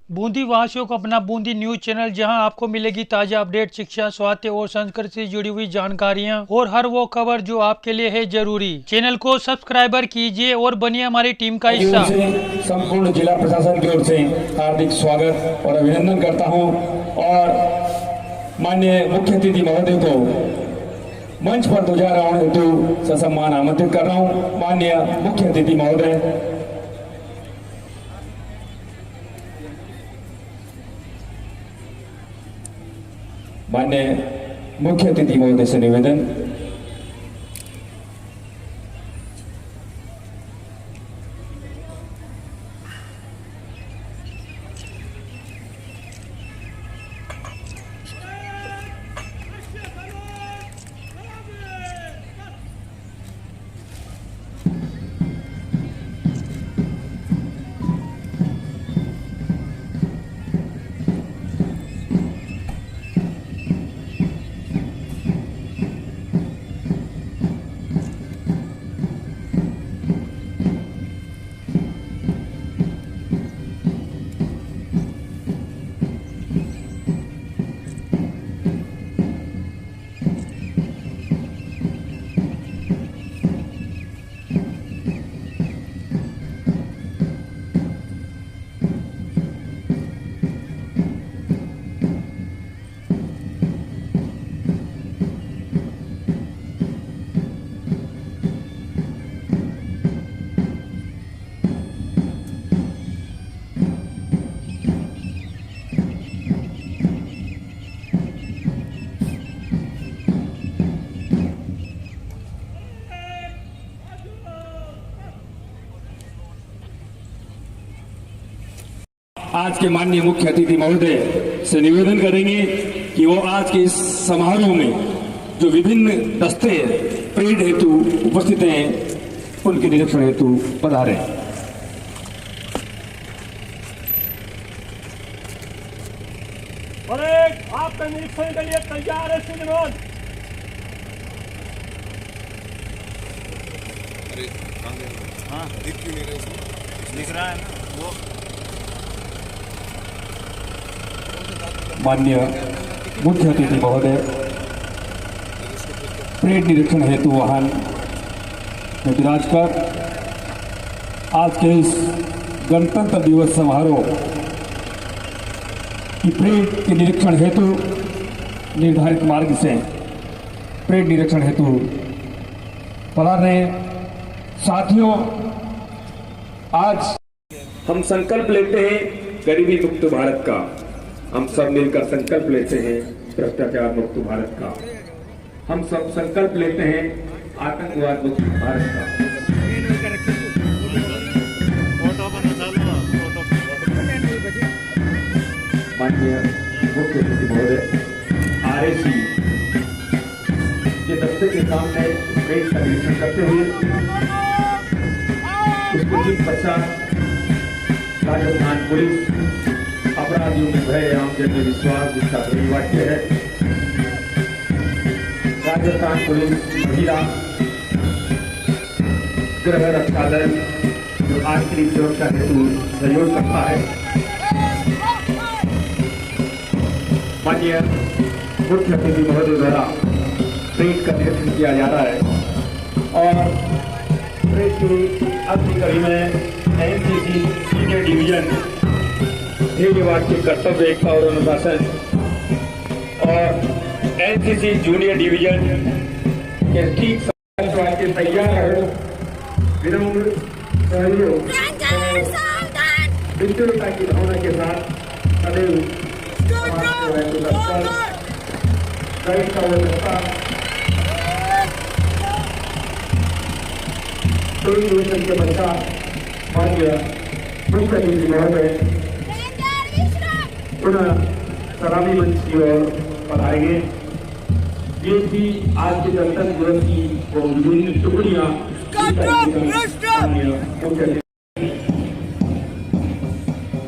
बूंदी वासियों को अपना बूंदी न्यूज चैनल, जहां आपको मिलेगी ताजा अपडेट, शिक्षा, स्वास्थ्य और संस्कृति से जुड़ी हुई जानकारियां और हर वो खबर जो आपके लिए है जरूरी। चैनल को सब्सक्राइबर कीजिए और बनिए हमारी टीम का हिस्सा। संपूर्ण जिला प्रशासन की ओर से हार्दिक स्वागत और अभिनंदन करता हूं और माननीय मुख्य अतिथि महोदय को मंच पर ध्वजारोहण हेतु ससम्मान आमंत्रित कर रहा हूं। माननीय मुख्य अतिथि महोदय, माननीय मुख्य अतिथि महोदय से निवेदन। आज के माननीय मुख्य अतिथि महोदय से निवेदन करेंगे कि वो आज के इस समारोह में जो विभिन्न दस्ते परेड हेतु उपस्थित हैं उनके निरीक्षण हेतु पधारें। आपका निरीक्षण के लिए तैयार है श्रीमान। अरे हाँ दिख क्यों नहीं रहा? दिख रहा है ना वो। माननीय मुख्य अतिथि महोदय परेड निरीक्षण हेतु वाहन में विराज कर आज के इस गणतंत्र दिवस समारोह की परेड के निरीक्षण हेतु निर्धारित मार्ग से परेड निरीक्षण हेतु पधारे। साथियों, आज हम संकल्प लेते हैं गरीबी मुक्त भारत का। हम सब मिलकर संकल्प लेते हैं भ्रष्टाचार मुक्त भारत का। हम सब संकल्प लेते हैं आतंकवाद मुक्त भारत का। माननीय मुख्य अतिथि महोदय RSC के दस्ते के सामने परेड का निरीक्षण करते हुए उसके ठीक पश्चात राजस्थान पुलिस अपराधियों में भय आमजन में विश्वास, जिसका सही वाक्य है। राजस्थान पुलिस महिला गृह रक्षा दल जो आंतरिक सुरक्षा हेतु सहयोग करता है। माननीय मुख्य अतिथि महोदय द्वारा परेड का निरीक्षण किया जा रहा है और परेड की अगली कड़ी में NCC सीनियर डिवीजन ध्येय वाक्य कर्तव्य, एकता और अनुशासन और NCC जूनियर डिवीजन के ठीक वाक्य तैयार रहो, विनम्र सहयोग और मित्रता की भावना के साथ सदैव समाज को का व्यवस्था के बच्चा माननीय मुख्य अतिथि महोदय पुनः सलामी मंच की ओर पधारेंगे। ये थी आज के गणतंत्र दिवस की वो विभिन्न टुकड़ियां।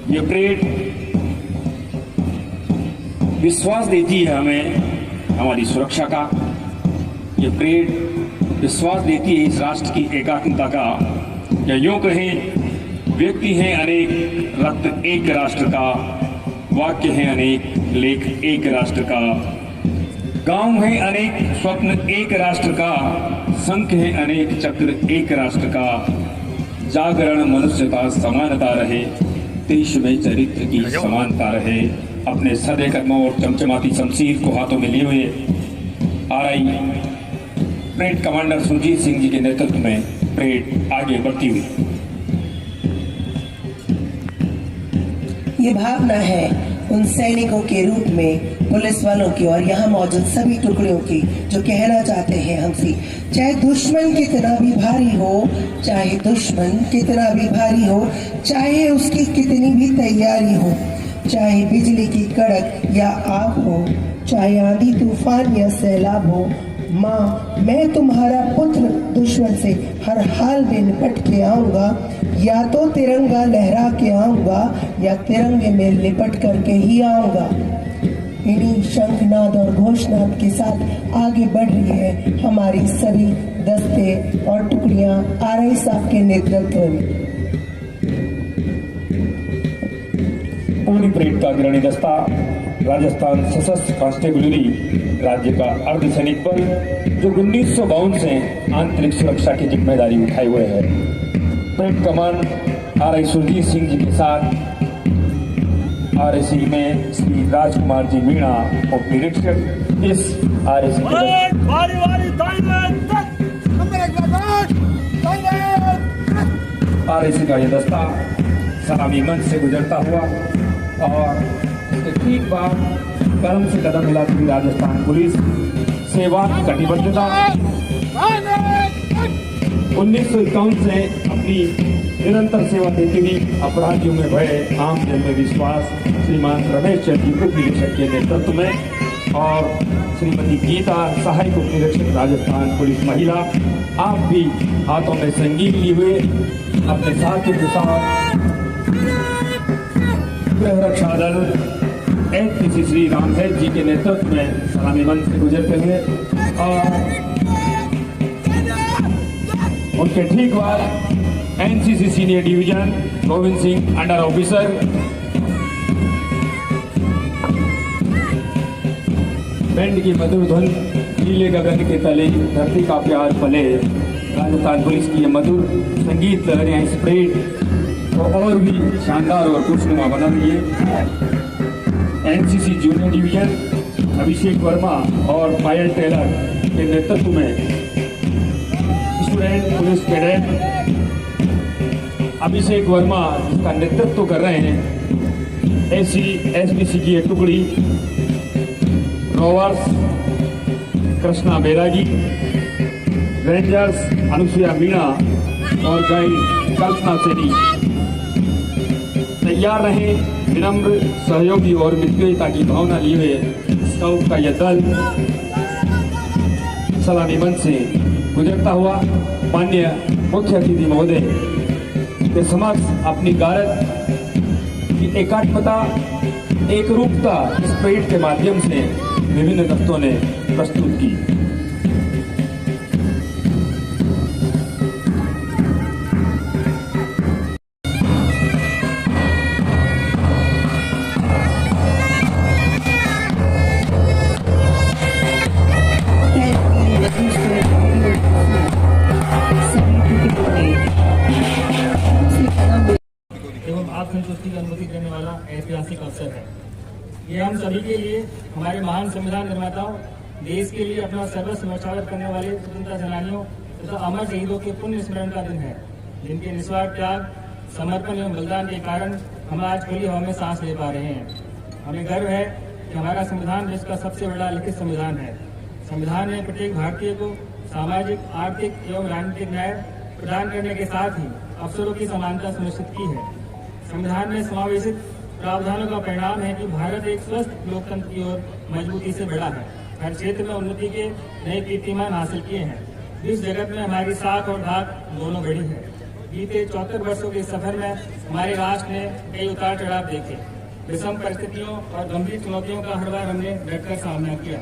ये परेड विश्वास देती है हमें हमारी सुरक्षा का। ये परेड विश्वास देती है इस राष्ट्र की एकात्मता का, या यूं कहें व्यक्ति हैं अनेक, रक्त एक राष्ट्र का, वाक्य हैं अनेक, लेख एक राष्ट्र का, गांव है अनेक, स्वप्न एक राष्ट्र का, संख है अनेक, चक्र एक राष्ट्र का, जागरण मनुष्यता समानता रहे, देश में चरित्र की समानता रहे। अपने सदे कदमों और चमचमाती शमशीर को हाथों में लिए हुए R I parade commander Surjeet Singh ji के नेतृत्व में परेड आगे बढ़ती हुई। ये भावना है उन सैनिकों के रूप में पुलिस वालों की और यहाँ मौजूद सभी टुकड़ियों की, जो कहना चाहते हैं हमसे, चाहे दुश्मन कितना भी भारी हो, चाहे दुश्मन कितना भी भारी हो, चाहे उसकी कितनी भी तैयारी हो, चाहे बिजली की कड़क या आग हो, चाहे आंधी तूफान या सैलाब हो, माँ मैं तुम्हारा पुत्र दुश्मन से हर हाल में निपट के आऊंगा, या तो तिरंगा लहरा के आऊंगा या तिरंगे में लिपट करके ही आऊंगा। इन्हीं शंखनाद और घोषनाद के साथ आगे बढ़ रही है हमारी सभी दस्ते और टुकड़ियां आरआई साहब के नेतृत्व में। पूरी परेड का अग्रणी दस्ता राजस्थान सशस्त्र कांस्टेबुलरी राज्य का अर्धसैनिक बल, जो 1952 से आंतरिक सुरक्षा की जिम्मेदारी उठाए हुए है। परेड कमान आरआई सुरजीत सिंह जी के साथ आरएसी में श्री राजकुमार जी मीणा उप निरीक्षक, इस आरएसी का यह दस्ता सलामी मंच से गुजरता हुआ और इसके ठीक बाद कदम से कदम मिलाती हुई राजस्थान पुलिस सेवा कटिबद्धता 1951 से अपनी निरंतर सेवा देती हुई अपराधियों में भय, आम जन में विश्वास, श्रीमान रमेश चंद्र जी उप निरीक्षक के नेतृत्व में और श्रीमती गीता सहायक उप निरीक्षक राजस्थान पुलिस महिला, आप भी हाथों में संगीत लिए हुए अपने साथियों के साथ गृह रक्षा दल एनसीसी श्री रामहेत जी के नेतृत्व में सलामी मंच से गुजरते हुए और उनके ठीक बाद NCC senior division Govind Singh under officer, band की मधुर धुन, नीले गगन के तले धरती का प्यार पले, राजस्थान पुलिस की ये मधुर संगीत लहरें इस परेड को और भी शानदार और खुशनुमा बना रही है। एनसीसी जूनियर डिवीजन अभिषेक वर्मा और पायल टेलर के नेतृत्व में स्टूडेंट पुलिस कैडेट अभिषेक वर्मा जिसका नेतृत्व कर रहे हैं, एसपीसी की एक टुकड़ी रोवर्स कृष्णा बैरागी, रेंजर्स अनुसुया मीणा और गाइड कल्पना सेनी तैयार रहे विनम्र सहयोगी और मित्रता की भावना लिए हुए स्काउट का यह दल सलामी मंच से गुजरता हुआ माननीय मुख्य अतिथि महोदय के समक्ष अपनी गारद की एकात्मता, एक रूपता इस परेड के माध्यम से विभिन्न दस्तों ने प्रस्तुत की। संतुष्टि की अनुभूति देने वाला ऐतिहासिक अवसर है। ये हम सभी के लिए, हमारे महान संविधान निर्माताओं, देश के लिए अपना सर्वस्व न्यौछावर करने वाले स्वतंत्रता सेनानियों तथा अमर शहीदों के पुण्य स्मरण का दिन है, जिनके निस्वार्थ त्याग, समर्पण एवं बलिदान के कारण हम आज खुली हवा में सांस ले पा रहे हैं। हमें गर्व है कि हमारा संविधान विश्व का सबसे बड़ा लिखित संविधान है। संविधान ने प्रत्येक भारतीय को सामाजिक, आर्थिक एवं राजनीतिक न्याय प्रदान करने के साथ ही अवसरों की समानता सुनिश्चित की है। संविधान में समावेशित प्रावधानों का परिणाम है कि भारत एक स्वस्थ लोकतंत्र की ओर मजबूती से बढ़ा है। हर क्षेत्र में उन्नति के नए कीर्तिमान हासिल किए हैं। इस जगत में हमारी साख और धाक दोनों बढ़ी है। बीते 74 वर्षों के सफर में हमारे राष्ट्र ने कई उतार चढ़ाव देखे। विषम परिस्थितियों और गंभीर चुनौतियों का हर बार हमने डटकर सामना किया।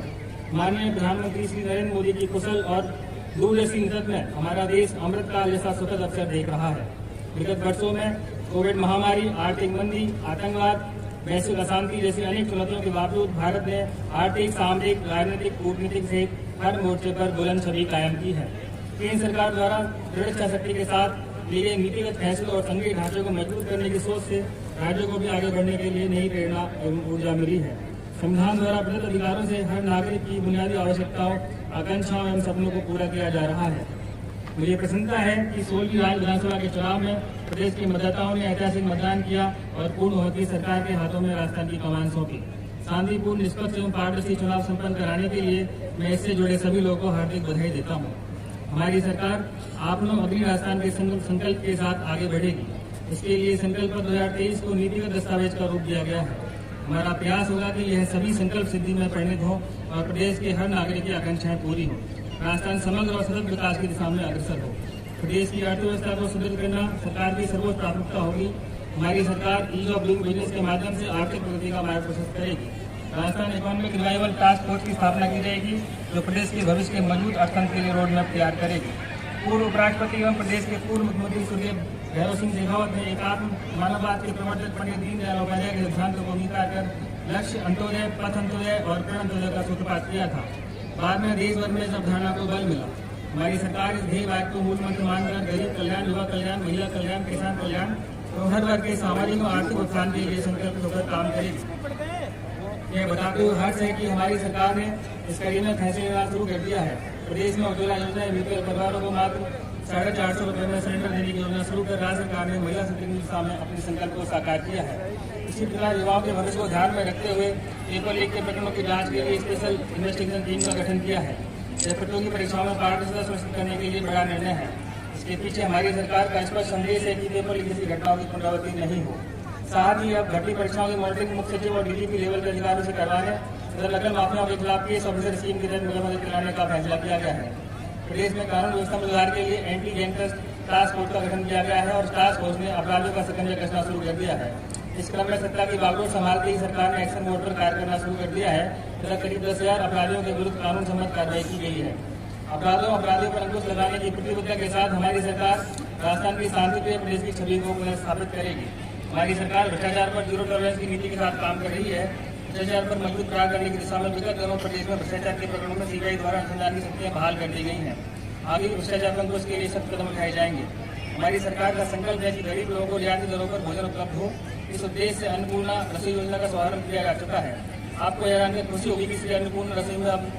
माननीय प्रधानमंत्री श्री नरेंद्र मोदी की कुशल और दूरदर्शी नेतृत्व में हमारा देश अमृतकाल जैसा सुखद अवसर देख रहा है। विगत वर्षों में कोविड महामारी, आर्थिक मंदी, आतंकवाद, वैश्विक अशांति जैसी अनेक चुनौतियों के बावजूद भारत ने आर्थिक, सामरिक, राजनीतिक, कूटनीतिक से हर मोर्चे पर बुलंद छवि कायम की है। केंद्र सरकार द्वारा दृढ़ इच्छा शक्ति के साथ लिए गए नीतिगत फैसलों और संघीय ढांचे को मजबूत करने की सोच से राज्यों को भी आगे बढ़ने के लिए नई प्रेरणा एवं ऊर्जा मिली है। संविधान द्वारा प्रदत्त अधिकारों से हर नागरिक की बुनियादी आवश्यकताओं, आकांक्षाओं एवं सपनों को पूरा किया जा रहा है। मुझे प्रसन्नता है कि 16वीं राज्य विधानसभा के चुनाव में प्रदेश के मतदाताओं ने ऐतिहासिक मतदान किया और पूर्ण होती सरकार के हाथों में राजस्थान की कमान सौंपी। शांतिपूर्ण, निष्पक्ष एवं पारदर्शी चुनाव संपन्न कराने के लिए मैं इससे जुड़े सभी लोगों को हार्दिक बधाई देता हूँ। हमारी सरकार आपनो अग्नि राजस्थान के संकल्प के साथ आगे बढ़ेगी। इसके लिए संकल्प 2023 को नीतिगत दस्तावेज का रूप दिया गया है। हमारा प्रयास होगा कि यह सभी संकल्प सिद्धि में परिणत हो और प्रदेश के हर नागरिक की आकांक्षाएं पूरी हो। राजस्थान समग्र और सतत विकास की दिशा में अग्रसर हो। प्रदेश की अर्थव्यवस्था को सुदृढ़ करना सरकार की सर्वोच्च प्राथमिकता होगी। हमारी सरकार ईज ऑफ डूइंग बिजनेस के माध्यम से आर्थिक प्रगति का मार्ग प्रशस्त करेगी। Rajasthan economic revival task force की स्थापना की जाएगी, जो प्रदेश के भविष्य के मजबूत अर्थतंत्र के लिए रोड मैप तैयार करेगी। पूर्व उपराष्ट्रपति एवं प्रदेश के पूर्व मुख्यमंत्री स्वर्गीय भैरव सिंह शेखावत ने एकात्म मानववाद के प्रवर्तक पंडित दीनदयाल उपाध्याय के सिद्धांतों को अंगीकार कर लक्ष्य अंत्योदय, पथ अंत्योदय और प्रण अंत्योदय का सूत्रपात किया था। बाद में देश भर में इस अवधारणा को बल मिला। हमारी सरकार इस ध्येय वाक्य को मूल मंत्र मानकर गरीब कल्याण, युवा कल्याण, महिला कल्याण, किसान कल्याण और हर वर्ग के सामाजिक और आर्थिक उत्थान के लिए संकल्पित होकर काम करेगी। यह बताते हुए हर्ष है कि हमारी सरकार ने इस कड़ी में फैसले लेना शुरू कर दिया है। प्रदेश में उज्ज्वला योजना बीपीएल परिवारों को मात्र 450 रुपये में सिलेंडर देने की योजना शुरू कर राज्य सरकार ने महिला शक्ति की दिशा में अपने संकल्प को साकार किया है। इसी प्रकार युवाओं के भविष्य को ध्यान में रखते हुए पेपर लीक के प्रकरणों की जांच के लिए स्पेशल इन्वेस्टिगेशन टीम का गठन किया है। यह प्रतियोगी परीक्षाओं में पारदर्शिता सुनिश्चित करने के लिए बड़ा निर्णय है। इसके पीछे हमारी सरकार का स्पष्ट संदेश है कि पेपर लीक जैसी घटनाओं की पुनरावृत्ति नहीं हो। साथ ही अब भर्ती परीक्षाओं की मॉनिटरिंग मुख्य सचिव और डीजीपी लेवल के अधिकारियों से करवाने तथा नकल माफियाओं के खिलाफ केस ऑफिसर स्कीम के तहत मुकदमा चलाने का फैसला किया गया है। प्रदेश में कानून व्यवस्था में सुधार के लिए एंटी गैंगस्टर्स टास्क फोर्स का गठन किया गया है और टास्क फोर्स ने अपराधियों का शिकंजा कसना शुरू कर दिया है। इस क्रम में सत्ता की बागडोर संभालते ही सरकार ने एक्शन मोड पर कार्य करना शुरू कर दिया है तथा करीब 10,000 अपराधियों के विरुद्ध कानून सम्मत कार्रवाई की गई है। अपराधियों पर अंकुश लगाने की प्रतिबद्धता के साथ हमारी सरकार राजस्थान की शांतिप्रिय प्रदेश की छवि को पुनः स्थापित करेगी। हमारी सरकार भ्रष्टाचार पर जीरो टॉलरेंस की नीति के साथ काम कर रही है। भ्रष्टाचार पर मजबूत प्रहार करने की दिशा में विगत दिनों प्रदेश में भ्रष्टाचार के प्रकरणों में सीबीआई द्वारा अनुसंधान की शक्तियां बहाल कर दी गई हैं। आगे भ्रष्टाचार पर अंकुश के लिए सख्त कदम उठाए जाएंगे। हमारी सरकार का संकल्प है कि गरीब लोगों को रियायती दरों पर भोजन उपलब्ध हो। इस उद्देश्य से अन्नपूर्णा रसोई योजना का शुभारंभ किया जा चुका है। आपको यह जानकर खुशी होगी कि श्री अन्नपूर्णा रसोई में अब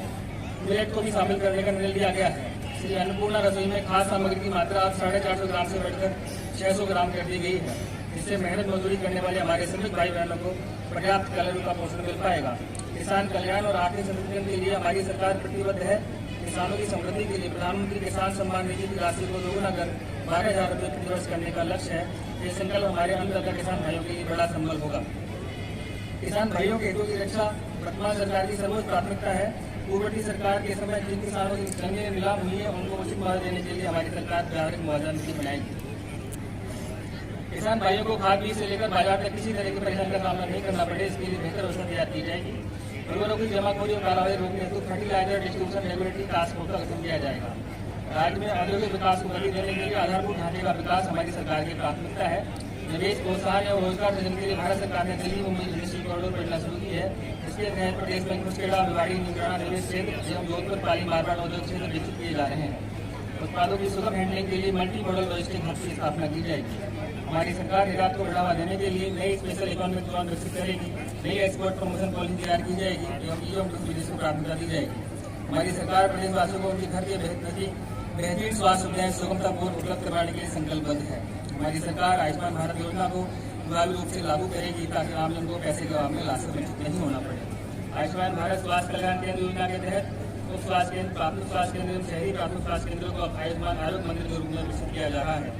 मिलेट को भी शामिल करने का निर्णय लिया गया है। श्री अन्नपूर्णा रसोई में खास सामग्री की मात्रा अब 450 ग्राम से बढ़कर 600 ग्राम कर दी गई है। इससे मेहनत मजदूरी करने वाले हमारे श्रमिक भाई बहनों को पर्याप्त कैलोरी का पोषण मिल पाएगा। किसान कल्याण और आर्थिक संरक्षण के लिए हमारी सरकार प्रतिबद्ध है। किसानों की समृद्धि के लिए प्रधानमंत्री किसान सम्मान निधि की राशि को दोगुना कर 12,000 रुपये प्रतिवर्ष करने का लक्ष्य है। ये संकल्प हमारे अन्नदाता किसान भाइयों के लिए बड़ा संबल होगा। किसान भाइयों के हितों की रक्षा वर्तमान सरकार की सर्वोच्च प्राथमिकता है। पूर्ववर्ती सरकार के समय जिन किसानों की जमीनें नीलाम हुई है उनको उचित मुआवजा देने के लिए हमारी सरकार व्यावहारिक मुआवजा नीति बनाएगी। किसान भाइयों को खाद बीज से लेकर बाजार तक किसी तरह की परेशानी का सामना नहीं करना पड़े, इसके लिए बेहतर व्यवस्था तैयार की जाएगी। उर्वरकों की जमाखोरी और कालाबाजारी रोकने हेतु fertiliser distribution regulatory task force का गठन किया जाएगा। राज्य में औद्योगिक विकास को गति देने के लिए आधारभूत ढांचे का विकास हमारी सरकार की प्राथमिकता है। निवेश, प्रोत्साहन और रोजगार सृजन के लिए भारत सरकार ने दिल्ली मुंबई इंडस्ट्री कॉरिडोर परियोजना शुरू की है। इसके तहत प्रदेश में कुशखेड़ा, भिवाड़ी, नीमराना रेलवे क्षेत्र एवं जोधपुर, पाली, मारवाड़ औद्योगिक क्षेत्र विकसित किए जा रहे हैं। उत्पादों की सुगम हैंडलिंग के लिए मल्टी मॉडल लॉजिस्टिक हब की स्थापना की जाएगी। हमारी सरकार निर्यात को बढ़ावा देने के लिए नई स्पेशल इकोनॉमिक जोन विकसित करेगी। नई एक्सपोर्ट प्रमोशन पॉलिसी तैयार की जाएगी एवं ईज ऑफ डूइंग बिजनेस को प्राथमिकता दी जाएगी। हमारी सरकार प्रदेशवासियों को उनके घर के बेहतरीन स्वास्थ्य सुविधाएं सुगमतापूर्ण उपलब्ध करवाने के लिए संकल्पबद्ध है। हमारी सरकार आयुष्मान भारत योजना को प्रभावी रूप से लागू करेगी ताकि आम जन को पैसे के में लाश वंचित नहीं होना पड़े। आयुष्मान भारत स्वास्थ्य कल्याण केंद्र योजना के तहत उप स्वास्थ्य केंद्र, प्राथमिक स्वास्थ्य केंद्र एवं शहरी प्राथमिक स्वास्थ्य केंद्रों को अब आयुष्मान आरोग्य मंदिर के रूप में विकसित किया जा रहा है।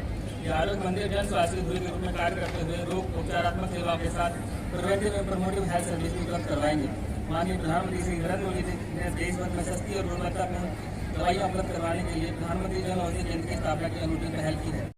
ये आरोग्य मंदिर जन स्वास्थ्य धुरी के रूप में कार्य करते हुए रोग उपचारात्मक सेवाओं के साथ प्रिवेंटिव एवं प्रमोटिव हेल्थ सर्विस भी उपलब्ध करवाएंगे। माननीय प्रधानमंत्री श्री नरेंद्र मोदी ने देश भर में सस्ती और गुणवत्तापूर्ण दवाइयां उपलब्ध करवाने के लिए प्रधानमंत्री जन औषधि केंद्र की स्थापना की अनुमति पहल की है।